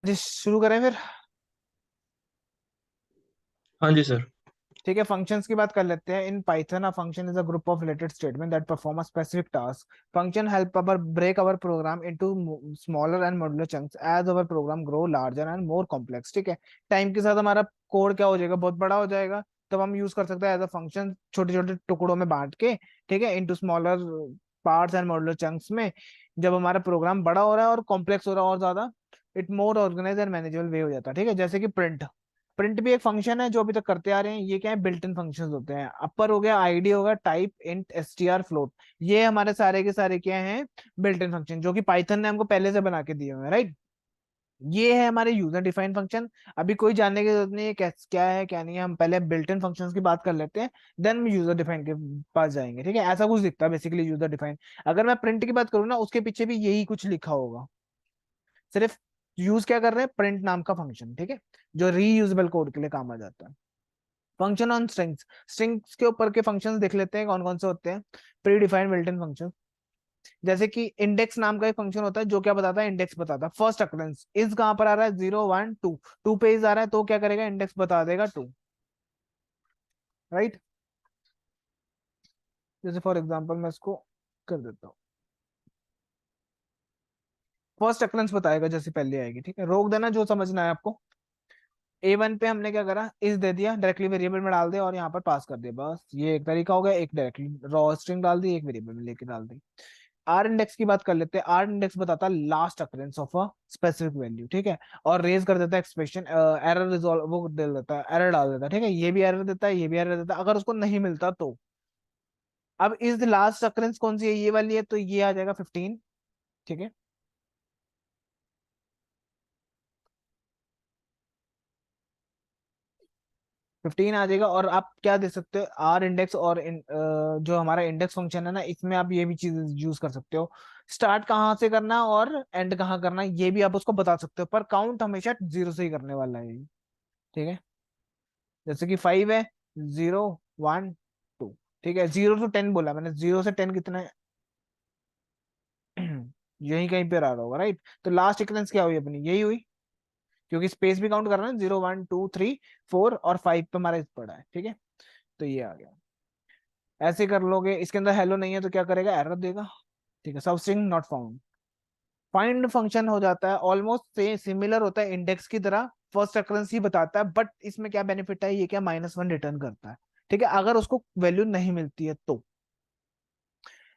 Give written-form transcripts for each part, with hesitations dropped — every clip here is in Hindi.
जी शुरू करें फिर। हाँ जी सर। ठीक है, फंक्शंस की बात कर लेते हैं। In Python a function is a group of related statement that perform a specific task. Function help our break our program into smaller and modular chunks as our program grow larger and more complex. ठीक है, टाइम के साथ हमारा कोड क्या हो जाएगा, बहुत बड़ा हो जाएगा। तब हम यूज कर सकते हैं एज अ फंक्शन, छोटे छोटे टुकड़ों में बांट के। ठीक है, into smaller parts and modular chunks में। जब हमारा प्रोग्राम बड़ा हो रहा है और कॉम्प्लेक्स हो रहा है और ज्यादा, it more organise and manageable way हो जाता है। ठीक है, जैसे कि प्रिंट। प्रिंट भी एक फंक्शन है जो अभी तक करते आ रहे हैं। ये क्या है, बिल्ट इन फंक्शंस होते हैं। अपर हो गया, आईडी होगा, टाइप, इंट, एसटीआर, फ्लोट। ये हमारे सारे के सारे क्या हैं, बिल्ट इन फंक्शन, जो कि पाइथन ने हमको पहले से बना के दिए हुए हैं, राइट। ये है हमारे यूजर डिफाइंड फंक्शन। अभी कोई जानने की जरूरत नहीं है क्या है क्या नहीं है, हम पहले बिल्ट इन फंक्शंस की बात कर लेते हैं। देन यूजर डिफाइंड के पास जाएंगे। ठीक है, ऐसा कुछ दिखता है बेसिकली यूजर डिफाइंड। अगर मैं प्रिंट की बात करूँ ना, उसके पीछे भी यही कुछ लिखा होगा। सिर्फ यूज क्या कर रहे हैं, प्रिंट नाम का फंक्शन। ठीक है, जो रीयूजेबल कोड के लिए काम आ जाता है। Function on strings. स्ट्रिंग्स के ऊपर के फंक्शंस देख लेते हैं कौन कौन से होते हैं। Pre defined built in function, जैसे कि इंडेक्स नाम का एक फंक्शन होता है जो क्या बताता है, इंडेक्स बताता है। फर्स्ट अकरेंस इज कहां पर आ रहा है, 0 1 2। टू पे इज आ रहा है तो क्या करेगा, इंडेक्स बता देगा 2, राइट। जैसे फॉर एग्जाम्पल मैं इसको कर देता हूँ। फर्स्ट अकरेंस बताएगा जैसे पहले आएगी। ठीक है, रोक देना जो समझना है आपको। A1 पे हमने क्या करा, इस दे दिया, डायरेक्टली वेरिएबल में डाल दिया और यहाँ पर पास कर दिया। बस ये एक तरीका हो गया। एक डायरेक्टली रॉ स्ट्रिंग डाल दी, एक वेरिएबल में लेके डाल दी। आर इंडेक्स की बात कर लेते हैं। आर इंडेक्स बताता है last occurrence of a specific value. ठीक है, और रेज कर देता है एक्सप्रेशन, एरर रिजॉल्व वो दे देता है, एरर डाल देता है। ठीक है, ये भी एरर देता है, ये भी एरर देता है, अगर उसको नहीं मिलता तो। अब इस लास्ट अकरेंस कौन सी है, ये वाली है, तो ये आ जाएगा 15। ठीक है, 15 आ जाएगा। और आप क्या दे सकते हो, आर इंडेक्स और जो हमारा इंडेक्स फंक्शन है ना, इसमें आप ये भी चीज यूज कर सकते हो। स्टार्ट कहाँ से करना और एंड कहाँ करना, ये भी आप उसको बता सकते हो, पर काउंट हमेशा 0 से ही करने वाला है ये। ठीक है, जैसे कि 5 है, 0 1 2। ठीक है, 0 to 10 बोला मैंने, 0 से 10 कितना है यही कहीं पे आ रहा होगा, राइट। तो लास्ट इक्वेलेंस क्या हुई अपनी, यही हुई, क्योंकि स्पेस भी काउंट कर रहा है। 0 1 2 3 4 और 5 पे हमारा इस पड़ा है। ठीक है, तो ये आ गया। ऐसे कर लोगे, इसके अंदर हेलो नहीं है तो क्या करेगा, एरर देगा। ठीक है, सब string not found. Find function हो जाता है ऑलमोस्ट से सिमिलर होता है इंडेक्स की तरह। फर्स्ट अकरेंस ही बताता है, बट इसमें क्या बेनिफिट है, ये क्या -1 रिटर्न करता है। ठीक है, अगर उसको वैल्यू नहीं मिलती है तो।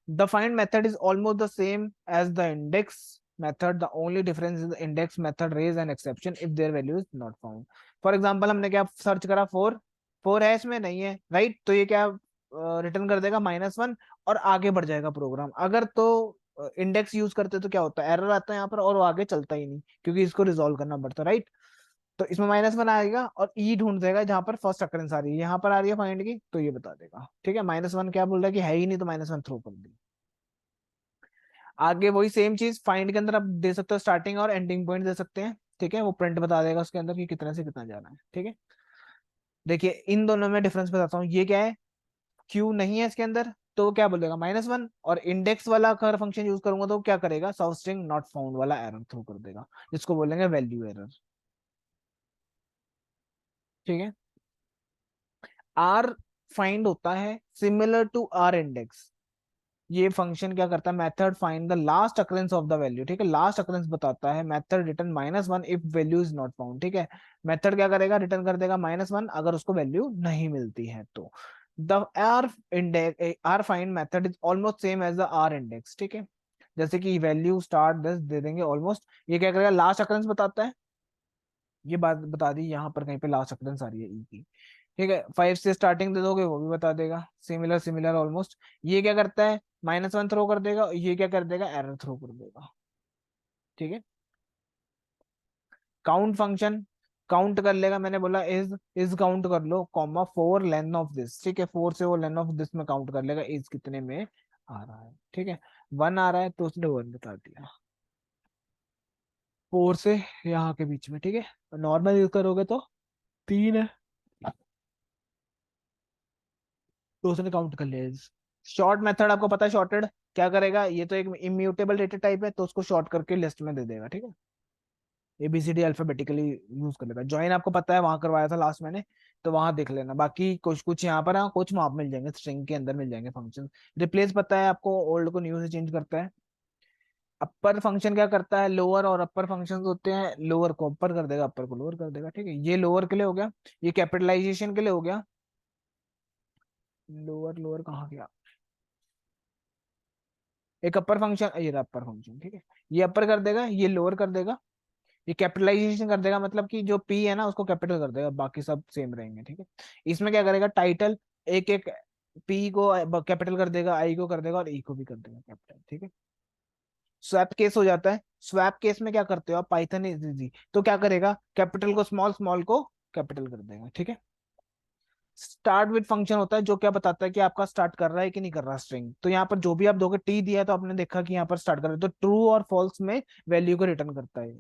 The find method is almost the same as the index method, the only difference is index method raise an exception if their value is not found. For example हमने क्या सर्च करा, 4। 4 है इसमें, नहीं है, राइट, तो ये क्या रिटर्न कर देगा -1 और आगे बढ़ जाएगा प्रोग्राम। अगर तो इंडेक्स यूज करते तो क्या होता है, एरर आता है यहाँ पर और वो आगे चलता ही नहीं, क्योंकि इसको रिजोल्व करना पड़ता है, राइट। तो इसमें -1 आएगा और ई ढूंढ देगा जहां पर फर्स्ट अकरेंस आ रही है, यहाँ पर आ रही है फाइंड की, तो ये बता देगा। ठीक है, -1 क्या बोल रहा है कि है ही नहीं, तो -1 थ्रो कर दी। आगे वही सेम चीज फाइंड के अंदर आप दे सकते हो, स्टार्टिंग और एंडिंग पॉइंट दे सकते हैं। ठीक है, वो प्रिंट बता देगा उसके अंदर कि कितने से कितना जाना है। ठीक है, देखिए इन दोनों में डिफरेंस बताता हूँ। ये क्या है, क्यू नहीं है इसके अंदर, तो क्या बोलेगा -1। और इंडेक्स वाला अगर फंक्शन यूज करूंगा तो क्या करेगा, सब स्ट्रिंग नॉट फाउंड वाला एरर थ्रो कर देगा, जिसको बोलेंगे वैल्यू एरर। ठीक है, आर फाइंड होता है सिमिलर टू आर इंडेक्स। ये फंक्शन क्या करता है, method find the last occurrence of the value. ठीक है, लास्ट अकरेंस बताता है। Method return -1 if value is not found. ठीक है, मेथड क्या करेगा, रिटर्न कर देगा -1 अगर उसको वैल्यू नहीं मिलती है तो। The R index, R find method is almost same as the R index. ठीक है, जैसे कि वैल्यू स्टार्ट दस दे देंगे ऑलमोस्ट। ये क्या करेगा, लास्ट अकरेंस बताता है। ये बात बता दी, यहाँ पर कहीं पे लास्ट अकरेंस आ रही है ई की। ठीक है, 5 से स्टार्टिंग दे दोगे, वो भी बता देगा, सिमिलर सिमिलर ऑलमोस्ट। ये क्या करता है, -1 थ्रो कर देगा, ये क्या कर देगा, एरर थ्रो कर देगा। ठीक है, काउंट फंक्शन काउंट कर लेगा। मैंने बोला इज काउंट कर लो, कॉमा 4 लेंथ ऑफ दिस। ठीक है, 4 से वो लेंथ ऑफ दिस में काउंट कर लेगा, इज कितने में आ रहा है। ठीक है, 1 आ रहा है तो उसने 1 बता दिया, 4 से यहाँ के बीच में। ठीक है, नॉर्मल यूज करोगे तो 3 है, तो उसने काउंट कर लिया। शॉर्ट मेथड आपको पता है, शॉर्टेड क्या करेगा, ये तो एक इम्यूटेबल डेटा टाइप है, तो उसको शॉर्ट करके लिस्ट में दे देगा। ठीक है, ABCD अल्फाबेटिकली यूज कर लेगा। ज्वाइन आपको पता है, वहां करवाया था लास्ट मैंने, तो वहां देख लेना। बाकी कुछ कुछ यहाँ पर कुछ वहां मिल जाएंगे, स्ट्रिंग के अंदर मिल जाएंगे फंक्शन। रिप्लेस पता है आपको, ओल्ड को न्यू से चेंज करता है। अपर फंक्शन क्या करता है, लोअर और अपर फंक्शंस होते हैं, लोअर को अपर कर देगा, अपर को लोअर कर देगा, ठीक है। ये लोअर के लिए हो गया, ये कैपिटलाइजेशन के लिए हो गया। लोअर लोअर कहाँ गया, एक अपर फंक्शन, ये अपर फंक्शन, ठीक है। ये अपर कर देगा, ये लोअर कर देगा, ये कैपिटलाइजेशन कर देगा, मतलब कि जो पी है ना उसको कैपिटल कर देगा, बाकी सब सेम रहेंगे, ठीक है। इसमें क्या करेगा, टाइटल एक एक पी को कैपिटल कर देगा, आई को कर देगा और ई को भी कर देगा कैपिटल, ठीक है। स्वैप केस हो जाता है। स्वैप केस में क्या करते हो आप, पाइथन इज इजी, तो क्या करेगा, कैपिटल को स्मॉल, स्मॉल को कैपिटल कर देगा, ठीक है। स्टार्ट विद फंक्शन होता है जो क्या बताता है कि आपका स्टार्ट कर रहा है कि नहीं कर रहा स्ट्रिंग। तो यहाँ पर जो भी आप दोगे, टी दिया है तो आपने देखा कि यहाँ पर स्टार्ट कर रहा है, तो ट्रू और फॉल्स में वैल्यू को रिटर्न करता है,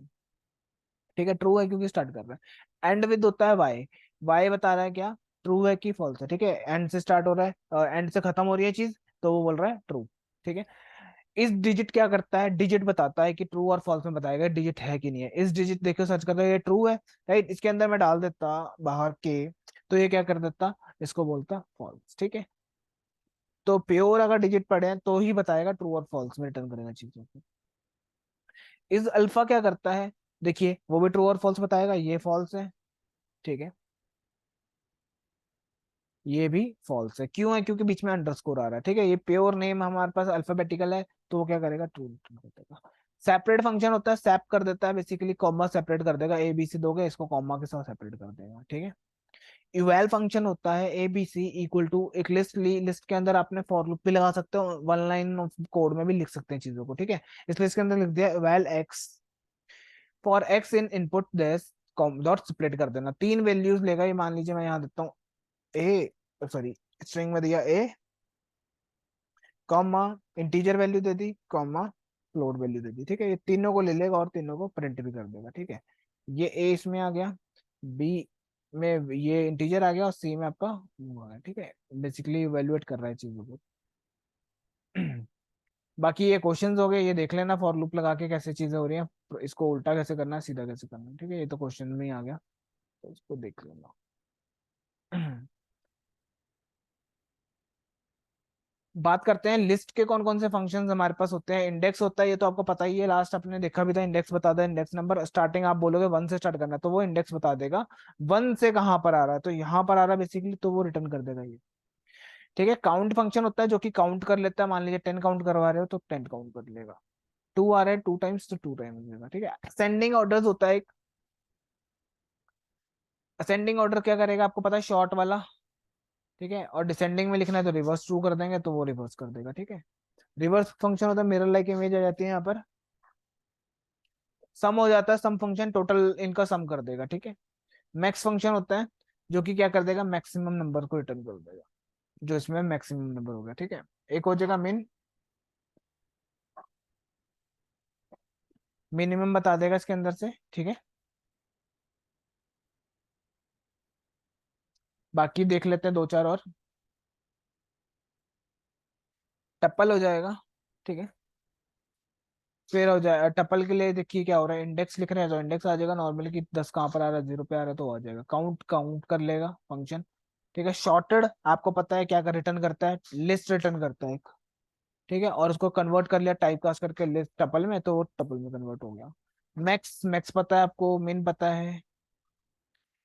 ठीक है। ट्रू है क्योंकि स्टार्ट कर रहा है। एंड विद होता है वाई, वाई बता रहा है क्या, ट्रू है कि फॉल्स है, ठीक है। एंड से स्टार्ट हो रहा है, एंड से खत्म हो रही है चीज, तो वो बोल रहा है ट्रू, ठीक है। इस डिजिट क्या करता है, डिजिट बताता है कि ट्रू और फॉल्स में बताएगा डिजिट है कि नहीं है। इस डिजिट देखो, सर्च करता है, ये ट्रू है, राइट। इसके अंदर मैं डाल देता बाहर के, तो ये क्या कर देता, इसको बोलता फॉल्स, ठीक है। तो प्योर अगर डिजिट पढ़े हैं तो ही बताएगा, ट्रू और फॉल्स में रिटर्न करेगा चीजों को। इस अल्फा क्या करता है, देखिए वो भी ट्रू और फॉल्स बताएगा, ये फॉल्स है, ठीक है। ये भी फॉल्स है, क्यों है, क्योंकि बीच में अंडरस्कोर आ रहा है, ठीक है। ये प्योर नेम हमारे पास अल्फाबेटिकल है, तो वो क्या करेगा, ट्रू कर देगा। सेपरेट फंक्शन होता है, सेप कर देता है बेसिकली, कॉमा सेपरेट कर देगा, ए बी सी दोगे इसको कॉमा के साथ सेपरेट कर देगा, ठीक है। इवैल फंक्शन होता है, A B C equal to, एक लिस्ट ली, लिस्ट के अंदर आपने फॉर लूप भी लगा सकते हो, वन लाइन ऑफ कोड में भी लिख सकते हैं चीजों को, ठीक है। इसलिए इसके अंदर लिख दिया eval X, for X in input this dot split कर देना, तीन वैल्यूज लेगा ये, मान लीजिए मैं यहाँ देता हूँ ए, सॉरी स्ट्रिंग में दिया ए, कॉमा इंटीजर वैल्यू दे दी, कॉमा फ्लोट वैल्यू दे दी, ठीक है। ये तीनों को ले लेगा और तीनों को प्रिंट भी कर देगा, ठीक है। ये ए इसमें आ गया, बी में ये इंटीजर आ गया और सी में आपका वो आ गया, ठीक है। बेसिकली इवेल्युएट कर रहा है चीजों को। बाकी ये क्वेश्चंस हो गए, ये देख लेना फॉर लूप लगा के कैसे चीजें हो रही हैं, इसको उल्टा कैसे करना है, सीधा कैसे करना है, ठीक है। ये तो क्वेश्चन में ही आ गया, तो इसको देख लेना। बात करते हैं लिस्ट के कौन कौन से फंक्शंस हमारे पास होते हैं। इंडेक्स होता है, ये तो आपको पता ही है, लास्ट आपने देखा भी था, इंडेक्स बता दे, इंडेक्स नंबर स्टार्टिंग आप बोलोगे वन से स्टार्ट करना है, तो वो इंडेक्स बता देगा वन से कहाँ पर आ रहा है, तो यहाँ पर आ रहा है बेसिकली, तो वो रिटर्न कर देगा ये, ठीक है। काउंट फंक्शन होता है जो कि काउंट कर लेता है, मान लीजिए 10 काउंट करवा रहे हो तो 10 काउंट कर लेगा, टू आ रहा है टू टाइम्स तो टू टाइम्स देगा, ठीक है। असेंडिंग ऑर्डर होता है एक, असेंडिंग ऑर्डर क्या करेगा आपको पता है, शॉर्ट वाला, ठीक है। और डिसेंडिंग में लिखना है तो रिवर्स ट्रू कर देंगे, तो वो रिवर्स कर देगा, ठीक है। रिवर्स फंक्शन होता है, मिरर लाइक इमेज आ जाती है यहाँ पर। सम हो जाता है, सम फंक्शन टोटल इनका सम कर देगा, ठीक है। मैक्स फंक्शन होता है जो कि क्या कर देगा, मैक्सिमम नंबर को रिटर्न कर देगा, जो इसमें मैक्सिमम नंबर हो गया, ठीक है। एक हो जाएगा मिन, मिनिमम बता देगा इसके अंदर से, ठीक है। बाकी देख लेते हैं दो चार और। टप्पल हो जाएगा, ठीक है। फिर हो जाएगा टप्पल के लिए, देखिए क्या हो रहा है, इंडेक्स लिख रहे हैं तो इंडेक्स आ जाएगा नॉर्मली, कि 10 कहाँ पर आ रहा है, 0 पे आ रहा है तो आ जाएगा। काउंट, काउंट कर लेगा फंक्शन, ठीक है। शॉर्टेड आपको पता है क्या कर रिटर्न करता है, लिस्ट रिटर्न करता है, ठीक है। और उसको कन्वर्ट कर लिया टाइप कास्ट करके लिस्ट टपल में, तो वो टपल में कन्वर्ट हो गया। मैक्स, मैक्स पता है आपको, मिन पता है।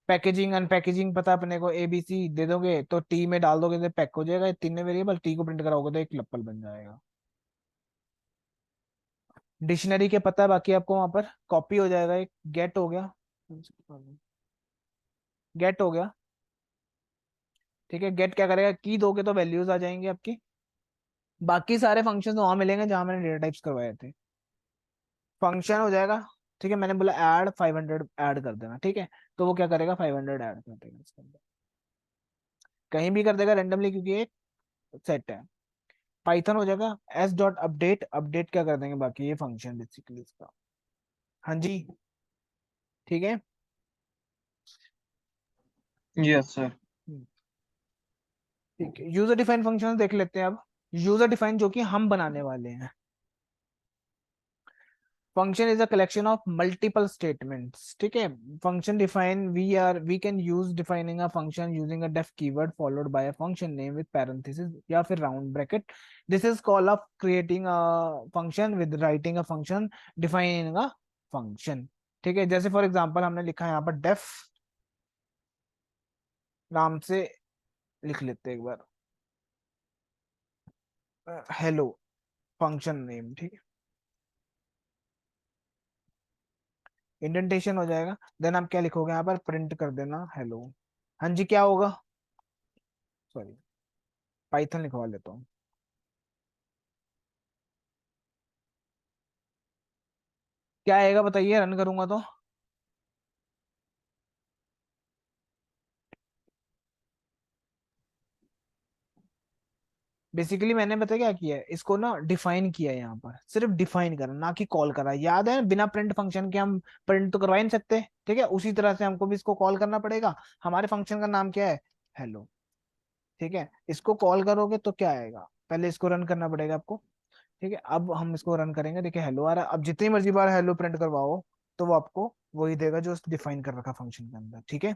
पैकेजिंग अनपैकेजिंग पता है अपने को, एबीसी दे दोगे तो टी में डाल दोगे तो पैक हो जाएगा, ये तीनों वेरिएबल, टी को प्रिंट कराओगे तो एक लप्पल बन जाएगा। डिक्शनरी के पता है बाकी आपको, वहां पर कॉपी हो जाएगा, एक गेट हो गया, गेट हो गया, ठीक है। गेट क्या करेगा, की दोगे तो वैल्यूज आ जाएंगे आपकी। बाकी सारे फंक्शन वहां मिलेंगे जहां मैंने डेटा टाइप्स करवाए थे। फंक्शन हो जाएगा, ठीक है। मैंने बोला ऐड 500 ऐड कर देना, ठीक है। तो वो क्या करेगा, 500 ऐड कर देगा इसके अंदर, कहीं भी कर देगा रेंडमली क्योंकि एक सेट है। पाइथन हो जाएगा एस डॉट अपडेट, अपडेट क्या कर देंगे बाकी ये फंक्शन बेसिकली इसका। हाँ जी, ठीक है। Yes sir. हम्म, ठीक है। यूजर डिफाइन फंक्शन देख लेते हैं अब। यूजर डिफाइन जो कि हम बनाने वाले हैं। Function is a collection of multiple statements, ठीक है। Function define we can use defining a function using a def keyword followed by a function name with parenthesis या फिर round bracket. This is called of creating a function with writing a function defining a function, ठीक है। जैसे फॉर एग्जांपल हमने लिखा है यहाँ पर डेफ नाम से, लिख लेते हैं एक बार, हेलो फंक्शन नेम, ठीक है। इंडेंटेशन हो जाएगा, देन आप क्या लिखोगे यहाँ पर, प्रिंट कर देना हेलो। हाँ जी, क्या होगा, सॉरी पाइथन लिखवा लेता हूँ। क्या आएगा बताइए, रन करूंगा तो। बेसिकली मैंने पता क्या किया है, इसको ना डिफाइन किया है, यहाँ पर सिर्फ डिफाइन करा ना कि कॉल करा। याद है बिना प्रिंट फंक्शन के हम प्रिंट तो करवा ही नहीं सकते, ठीक है। उसी तरह से हमको भी इसको कॉल करना पड़ेगा। हमारे फंक्शन का नाम क्या है, हेलो, ठीक है। इसको कॉल करोगे तो क्या आएगा, पहले इसको रन करना पड़ेगा आपको, ठीक है। अब हम इसको रन करेंगे, देखिए हेलो आ रहा है। अब जितनी मर्जी बार हेलो प्रिंट करवाओ तो वो आपको वही देगा जो डिफाइन कर रखा फंक्शन के अंदर, ठीक है।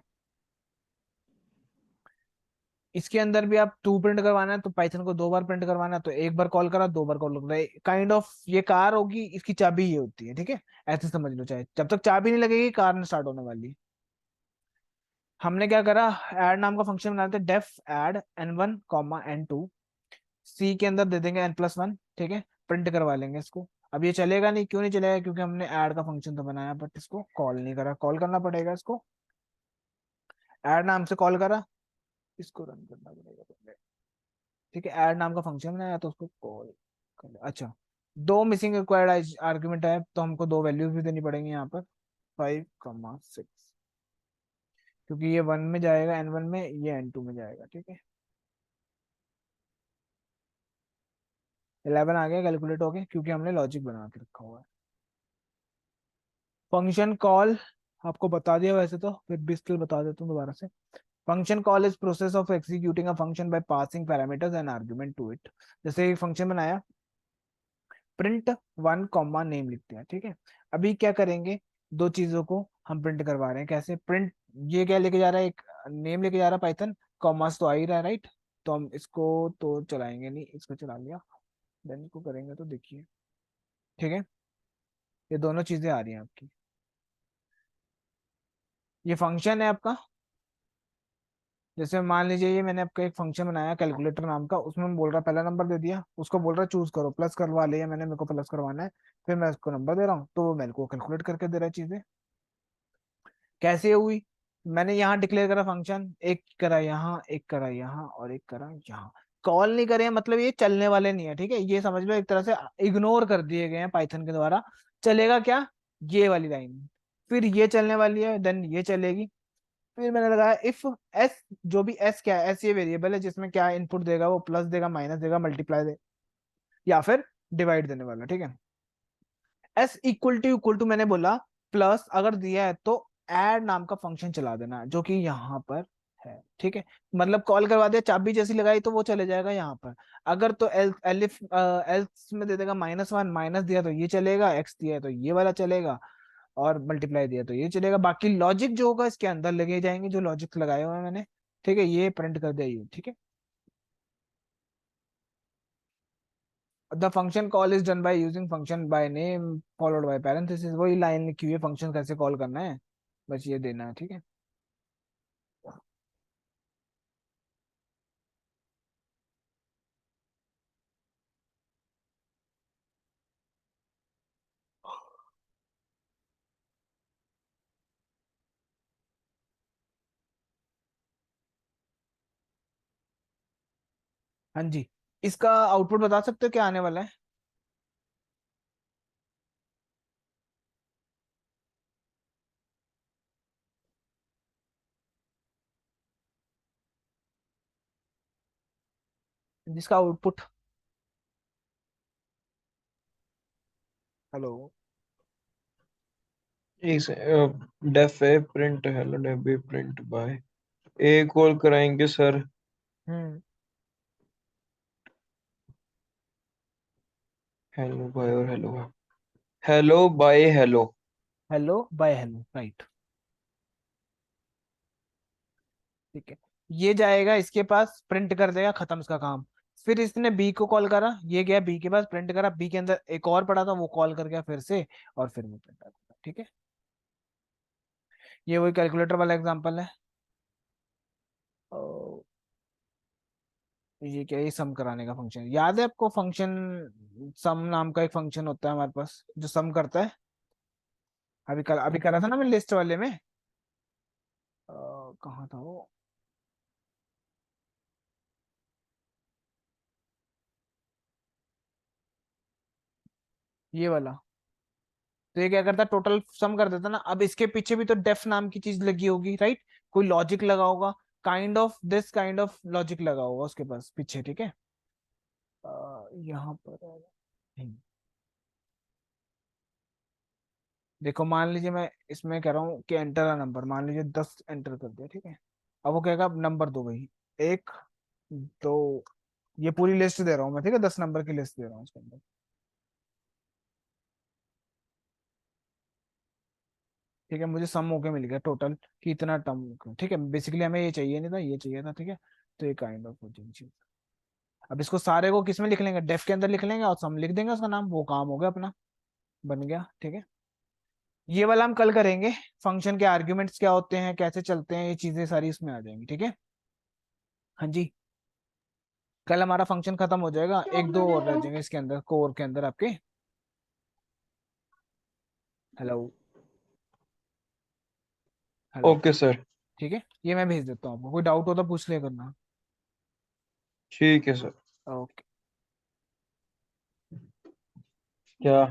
इसके अंदर भी आप टू प्रिंट करवाना है तो पाइथन को दो बार प्रिंट करवाना है, तो एक बार कॉल करा दो बार कॉल करा, काइंड ऑफ ये कार होगी, इसकी चाबी ये होती है, ठीक है। ऐसे समझ लो, चाहे जब तक चाबी नहीं लगेगी कार नहीं स्टार्ट होने वाली। हमने क्या करा, ऐड नाम का फंक्शन बनाते हैं, def add n1 comma n2, सी के अंदर दे देंगे n+1, ठीक है। प्रिंट करवा लेंगे इसको। अब ये चलेगा नहीं, क्यों नहीं चलेगा, क्योंकि हमने ऐड का फंक्शन तो बनाया बट इसको कॉल नहीं करा, कॉल करना पड़ेगा इसको। ऐड नाम से कॉल करा, इसको रन करना पड़ेगा पहले, ठीक है। ऐड नाम का फंक्शन बनाया तो उसको कॉल कर, अच्छा। दो मिसिंग रिक्वायर्ड आर्ग्यूमेंट है तो हमको दो वैल्यूज भी देनी पड़ेंगी यहाँ पर, 5,6, क्योंकि ये वन में जाएगा n1 में, ये n2 में जाएगा, ठीक है। 11 आ गया, कैलकुलेट हो गया, क्योंकि हमने लॉजिक बना के रखा हुआ है। फंक्शन कॉल आपको बता दिया वैसे तो, फिर भी स्टिल बता देता हूँ दोबारा से। Function call is process of executing a function by passing parameters and argument to it. जैसे एक फंक्शन बनाया, प्रिंट वन कॉमा नेम लिखते हैं, ठीक है। अभी क्या करेंगे, दो चीजों को हम प्रिंट करवा रहे हैं, कैसे प्रिंट, ये क्या लेके जा रहा है, एक नेम लेके जा रहा है पाइथन, कॉमास तो आ ही रहा है, राइट। तो हम इसको तो चलाएंगे नहीं, इसको चला लिया, देन इसको करेंगे तो देखिए, ठीक है। ये दोनों चीजें आ रही हैं आपकी। ये फंक्शन है आपका, जैसे मान लीजिए ये मैंने आपका एक फंक्शन बनाया कैलकुलेटर नाम का, उसमें मैं बोल रहा पहला नंबर दे दिया, उसको बोल रहा चूज करो, प्लस करवा लिया मैंने, मेरे को प्लस करवाना है, फिर मैं उसको नंबर दे रहा हूँ तो वो मेरे को कैलकुलेट करके दे रहा है चीजें। कैसे हुई, मैंने यहाँ डिक्लेयर करा फंक्शन, एक करा यहाँ, एक करा यहाँ और एक करा यहाँ, कॉल नहीं करे, मतलब ये चलने वाले नहीं है, ठीक है। ये समझ लो एक तरह से इग्नोर कर दिए गए हैं पाइथन के द्वारा। चलेगा क्या, ये वाली लाइन, फिर ये चलने वाली है, देन ये चलेगी। फिर मैंने लगाया इफ एस, जो भी एस क्या है, एस ये वेरिएबल है जिसमें क्या इनपुट देगा, वो प्लस देगा, माइनस देगा, मल्टीप्लाई दे या फिर डिवाइड देने वाला, ठीक है। एस इक्वल टू मैंने बोला प्लस, अगर दिया है तो ऐड नाम का फंक्शन चला देना जो कि यहाँ पर है, ठीक है। मतलब कॉल करवा दिया, चाबी जैसी लगाई तो वो चले जाएगा यहाँ पर। अगर तो एलिफ एल्स में दे देगा -1, माइनस दिया तो ये चलेगा, एक्स दिया है तो ये वाला चलेगा, और मल्टीप्लाई दिया तो ये चलेगा। बाकी लॉजिक जो होगा इसके अंदर लगे जाएंगे, जो लॉजिक लगाए हुए हैं मैंने, ठीक है। ये प्रिंट कर दिया ये, ठीक है। The function call is done by using function by name followed by parenthesis, वही लाइन लिखी हुई है, फंक्शन कैसे कॉल करना है, बस ये देना है, ठीक है। हाँ जी, इसका आउटपुट बता सकते हो क्या आने वाला है। जिसका आउटपुट, हेलो, एक डेफ है print hello def B print bye A call कराएंगे सर। हम्म, हेलो बाय और hello hello bye hello. Hello bye hello, right. ठीक है, ये जाएगा इसके पास, प्रिंट कर देगा, खत्म इसका काम। फिर इसने बी को कॉल करा, ये गया बी के पास, प्रिंट करा, बी के अंदर एक और पड़ा था वो कॉल कर गया फिर से, और फिर वो प्रिंट कर दिया। ठीक है, ये वही कैलकुलेटर वाला एग्जांपल है। और ये क्या, ये सम कराने का फंक्शन याद है आपको? फंक्शन सम नाम का एक फंक्शन होता है हमारे पास जो सम करता है। अभी करा था ना मैं लिस्ट वाले में। कहाँ था वो? ये वाला। तो ये क्या करता है, टोटल सम कर देता ना। अब इसके पीछे भी तो डेफ नाम की चीज लगी होगी, राइट? कोई लॉजिक लगा होगा, काइंड ऑफ लॉजिक लगा होगा उसके पास पीछे। ठीक है, यहाँ पर हम्म, देखो मान लीजिए मैं इसमें कह रहा हूँ कि एंटर अ नंबर, मान लीजिए 10 एंटर कर दिया। ठीक है, अब वो कहेगा नंबर दो भाई, एक, दो, ये पूरी लिस्ट दे रहा हूँ मैं, ठीक है, 10 नंबर की लिस्ट दे रहा हूँ इसके अंदर। ठीक है, मुझे सम होके मिल गया टोटल कि इतना टर्म। ठीक है, बेसिकली हमें ये चाहिए नहीं था, ये चाहिए था। ठीक है, तो ये काइंड ऑफ चीज। अब इसको सारे को किस में लिख लेंगे, डेफ के अंदर लिख लेंगे और सम लिख देंगे उसका नाम, वो काम हो गया अपना, बन गया। ठीक है, ये वाला हम कल करेंगे। फंक्शन के आर्ग्यूमेंट्स क्या होते हैं, कैसे चलते हैं, ये चीजें सारी इसमें आ जाएंगी। ठीक है, हाँ जी। कल हमारा फंक्शन खत्म हो जाएगा, एक दो और रह जाएंगे इसके अंदर, कोर के अंदर आपके। Hello, hello. Okay sir. ठीक है, ये मैं भेज देता हूँ आपको, कोई डाउट हो तो पूछ लिया करना। ठीक है सर। ओके। क्या?